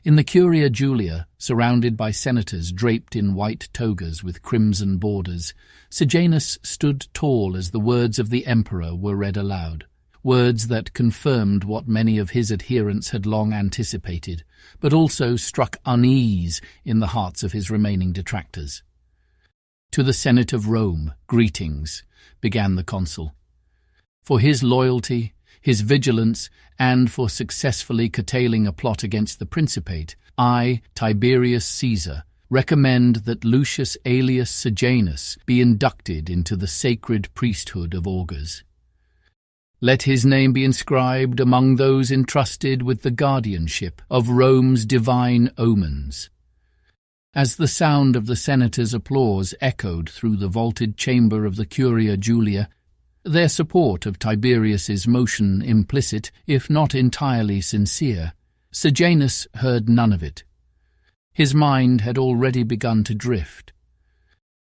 In the Curia Julia, surrounded by senators draped in white togas with crimson borders, Sejanus stood tall as the words of the emperor were read aloud, words that confirmed what many of his adherents had long anticipated, but also struck unease in the hearts of his remaining detractors. "To the Senate of Rome, greetings," began the consul. "For his loyalty, his vigilance, and for successfully curtailing a plot against the Principate, I, Tiberius Caesar, recommend that Lucius Aelius Sejanus be inducted into the sacred priesthood of augurs. Let his name be inscribed among those entrusted with the guardianship of Rome's divine omens." As the sound of the senators' applause echoed through the vaulted chamber of the Curia Julia, their support of Tiberius's motion implicit, if not entirely sincere, Sejanus heard none of it. His mind had already begun to drift.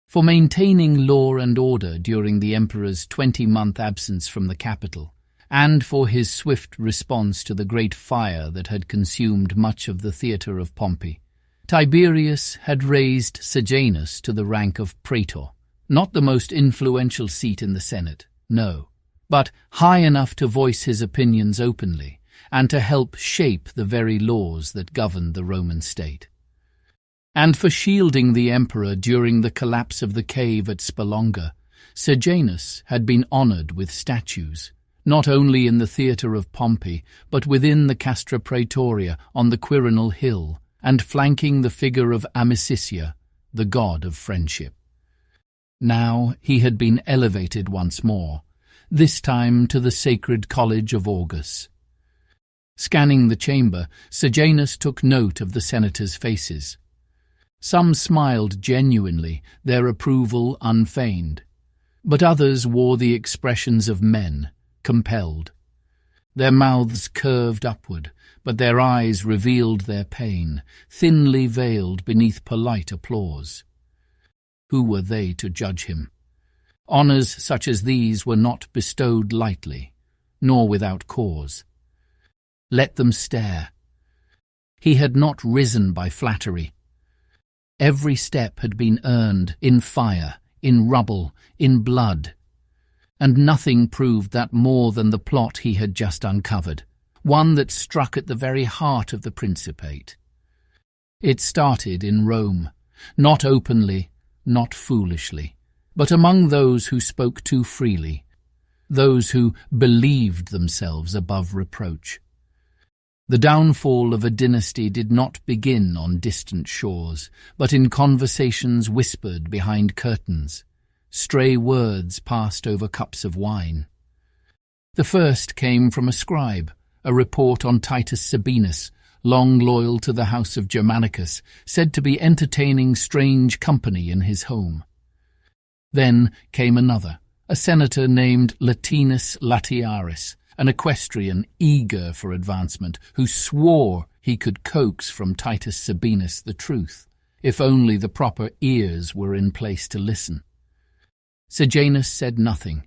For maintaining law and order during the emperor's 20-month absence from the capital, and for his swift response to the great fire that had consumed much of the theatre of Pompey, Tiberius had raised Sejanus to the rank of praetor, not the most influential seat in the Senate, no, but high enough to voice his opinions openly and to help shape the very laws that governed the Roman state. And for shielding the emperor during the collapse of the cave at Spelonga, Sejanus had been honoured with statues, not only in the theatre of Pompey, but within the Castra Praetoria on the Quirinal Hill, and flanking the figure of Amicitia, the god of friendship. Now he had been elevated once more, this time to the sacred college of Augurs. Scanning the chamber, Sejanus took note of the senators' faces. Some smiled genuinely, their approval unfeigned, but others wore the expressions of men, compelled. Their mouths curved upward, but their eyes revealed their pain, thinly veiled beneath polite applause. Who were they to judge him? Honours such as these were not bestowed lightly, nor without cause. Let them stare. He had not risen by flattery. Every step had been earned in fire, in rubble, in blood, and nothing proved that more than the plot he had just uncovered, one that struck at the very heart of the Principate. It started in Rome, not openly, not foolishly, but among those who spoke too freely, those who believed themselves above reproach. The downfall of a dynasty did not begin on distant shores, but in conversations whispered behind curtains, stray words passed over cups of wine. The first came from a scribe, a report on Titus Sabinus, long loyal to the house of Germanicus, said to be entertaining strange company in his home. Then came another, a senator named Latinus Latiaris, an equestrian eager for advancement, who swore he could coax from Titus Sabinus the truth, if only the proper ears were in place to listen. Sejanus said nothing.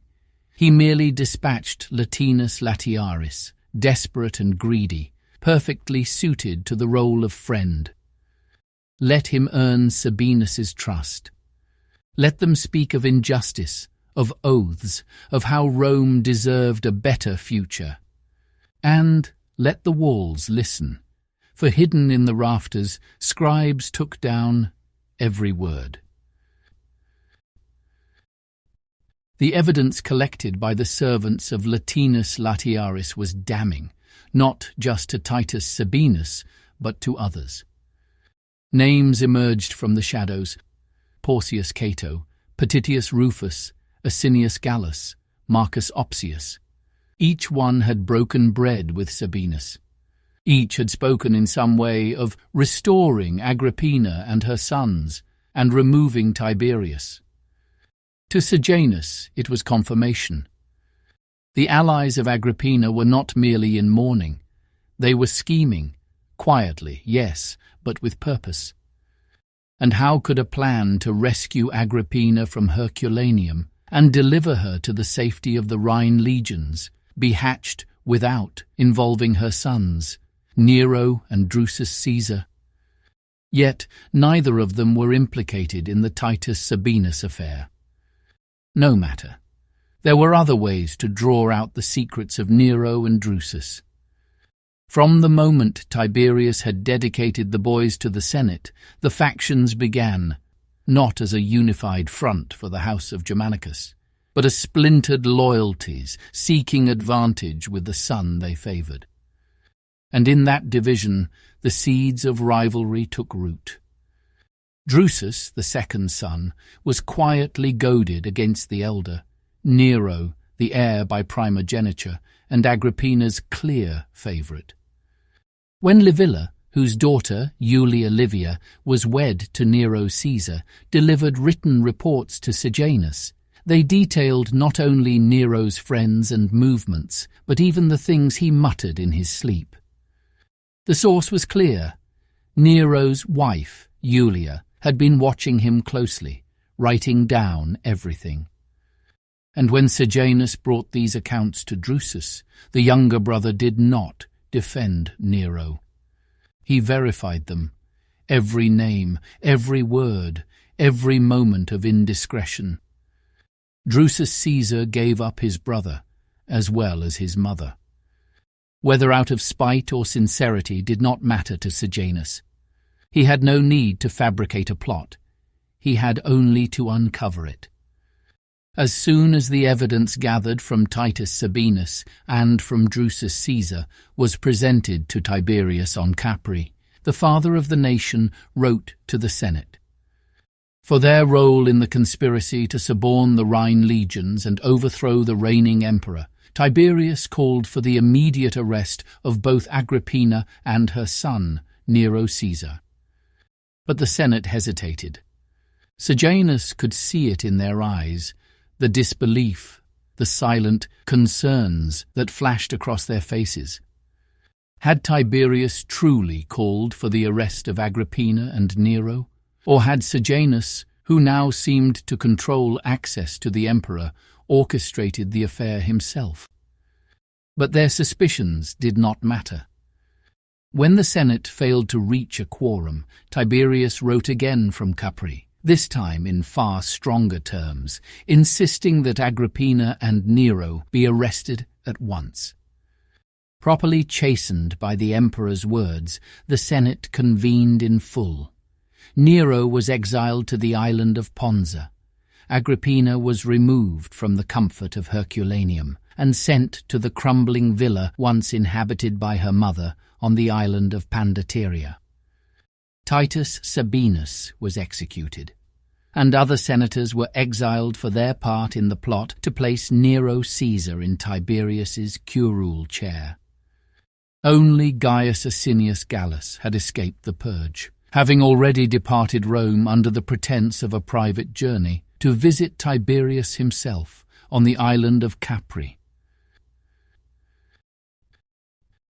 He merely dispatched Latinus Latiaris, desperate and greedy, perfectly suited to the role of friend. Let him earn Sabinus's trust. Let them speak of injustice, of oaths, of how Rome deserved a better future. And let the walls listen, for hidden in the rafters, scribes took down every word. The evidence collected by the servants of Latinus Latiaris was damning, not just to Titus Sabinus, but to others. Names emerged from the shadows: Porcius Cato, Petitius Rufus, Asinius Gallus, Marcus Opsius. Each one had broken bread with Sabinus. Each had spoken in some way of restoring Agrippina and her sons and removing Tiberius. To Sejanus it was confirmation. The allies of Agrippina were not merely in mourning. They were scheming, quietly, yes, but with purpose. And how could a plan to rescue Agrippina from Herculaneum and deliver her to the safety of the Rhine legions be hatched without involving her sons, Nero and Drusus Caesar. Yet neither of them were implicated in the Titus Sabinus affair. No matter. There were other ways to draw out the secrets of Nero and Drusus. From the moment Tiberius had dedicated the boys to the Senate, the factions began, not as a unified front for the house of Germanicus, but as splintered loyalties seeking advantage with the son they favoured. And in that division, the seeds of rivalry took root. Drusus, the second son, was quietly goaded against the elder, Nero, the heir by primogeniture, and Agrippina's clear favourite. When Livilla, whose daughter, Julia Livia, was wed to Nero Caesar, delivered written reports to Sejanus, they detailed not only Nero's friends and movements, but even the things he muttered in his sleep. The source was clear. Nero's wife, Julia, had been watching him closely, writing down everything. And when Sejanus brought these accounts to Drusus, the younger brother did not defend Nero. He verified them, every name, every word, every moment of indiscretion. Drusus Caesar gave up his brother, as well as his mother. Whether out of spite or sincerity did not matter to Sejanus. He had no need to fabricate a plot. He had only to uncover it. As soon as the evidence gathered from Titus Sabinus and from Drusus Caesar was presented to Tiberius on Capri, the father of the nation wrote to the Senate. For their role in the conspiracy to suborn the Rhine legions and overthrow the reigning emperor, Tiberius called for the immediate arrest of both Agrippina and her son, Nero Caesar. But the Senate hesitated. Sejanus could see it in their eyes, the disbelief, the silent concerns that flashed across their faces. Had Tiberius truly called for the arrest of Agrippina and Nero? Or had Sejanus, who now seemed to control access to the emperor, orchestrated the affair himself? But their suspicions did not matter. When the Senate failed to reach a quorum, Tiberius wrote again from Capri, this time in far stronger terms, insisting that Agrippina and Nero be arrested at once. Properly chastened by the emperor's words, the Senate convened in full. Nero was exiled to the island of Ponza. Agrippina was removed from the comfort of Herculaneum and sent to the crumbling villa once inhabited by her mother on the island of Pandateria. Titus Sabinus was executed, and other senators were exiled for their part in the plot to place Nero Caesar in Tiberius's curule chair. Only Gaius Asinius Gallus had escaped the purge, having already departed Rome under the pretence of a private journey to visit Tiberius himself on the island of Capri.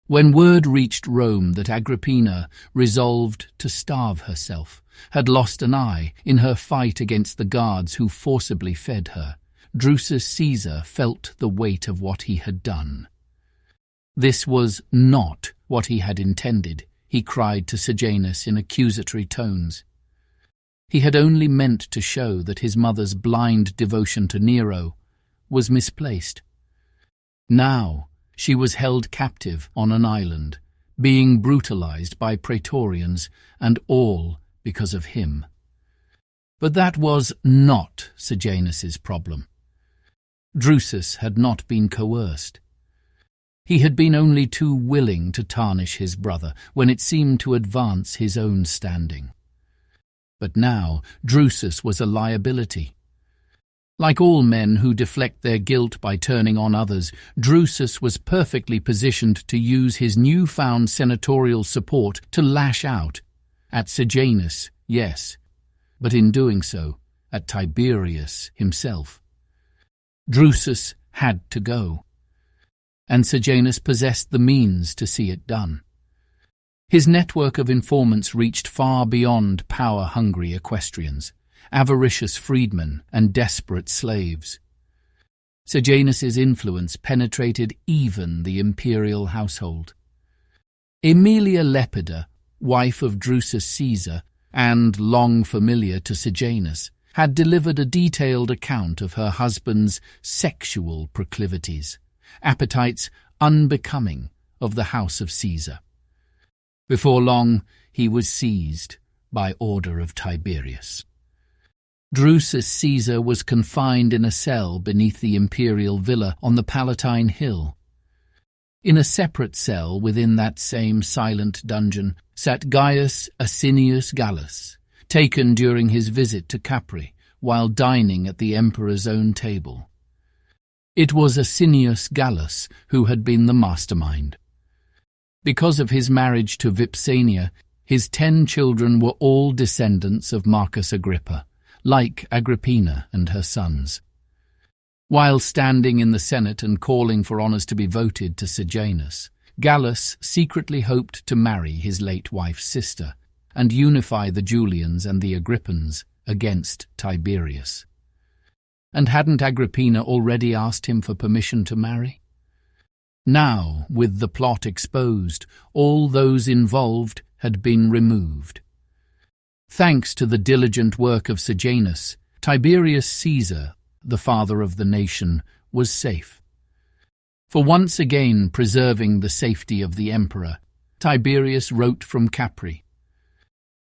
When word reached Rome that Agrippina, resolved to starve herself, had lost an eye in her fight against the guards who forcibly fed her, Drusus Caesar felt the weight of what he had done. This was not what he had intended, he cried to Sejanus in accusatory tones. He had only meant to show that his mother's blind devotion to Nero was misplaced. Now she was held captive on an island, being brutalized by praetorians, and all because of him. But that was not Sejanus's problem. Drusus had not been coerced. He had been only too willing to tarnish his brother when it seemed to advance his own standing. But now Drusus was a liability. Like all men who deflect their guilt by turning on others, Drusus was perfectly positioned to use his newfound senatorial support to lash out at Sejanus, yes, but in doing so, at Tiberius himself. Drusus had to go, and Sejanus possessed the means to see it done. His network of informants reached far beyond power-hungry equestrians, avaricious freedmen and desperate slaves. Sejanus's influence penetrated even the imperial household. Aemilia Lepida, wife of Drusus Caesar, and long familiar to Sejanus, had delivered a detailed account of her husband's sexual proclivities, appetites unbecoming of the house of Caesar. Before long, he was seized by order of Tiberius. Drusus Caesar was confined in a cell beneath the imperial villa on the Palatine Hill. In a separate cell within that same silent dungeon sat Gaius Asinius Gallus, taken during his visit to Capri while dining at the emperor's own table. It was Asinius Gallus who had been the mastermind. Because of his marriage to Vipsania, his 10 children were all descendants of Marcus Agrippa, like Agrippina and her sons. While standing in the Senate and calling for honours to be voted to Sejanus, Gallus secretly hoped to marry his late wife's sister and unify the Julians and the Agrippans against Tiberius. And hadn't Agrippina already asked him for permission to marry? Now, with the plot exposed, all those involved had been removed. Thanks to the diligent work of Sejanus, Tiberius Caesar, the father of the nation, was safe. For once again preserving the safety of the emperor, Tiberius wrote from Capri.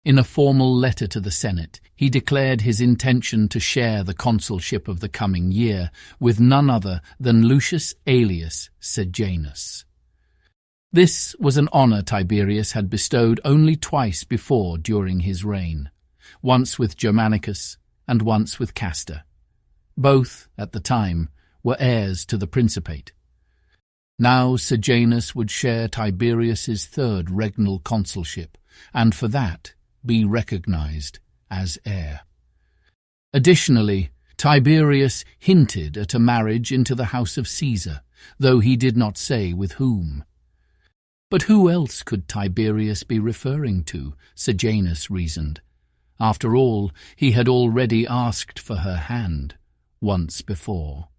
In a formal letter to the Senate, he declared his intention to share the consulship of the coming year with none other than Lucius Aelius Sejanus. This was an honour Tiberius had bestowed only twice before during his reign, once with Germanicus and once with Castor. Both, at the time, were heirs to the Principate. Now Sejanus would share Tiberius's third regnal consulship, and for that be recognized as heir. Additionally, Tiberius hinted at a marriage into the house of Caesar, though he did not say with whom. But who else could Tiberius be referring to, Sejanus reasoned. After all, he had already asked for her hand once before.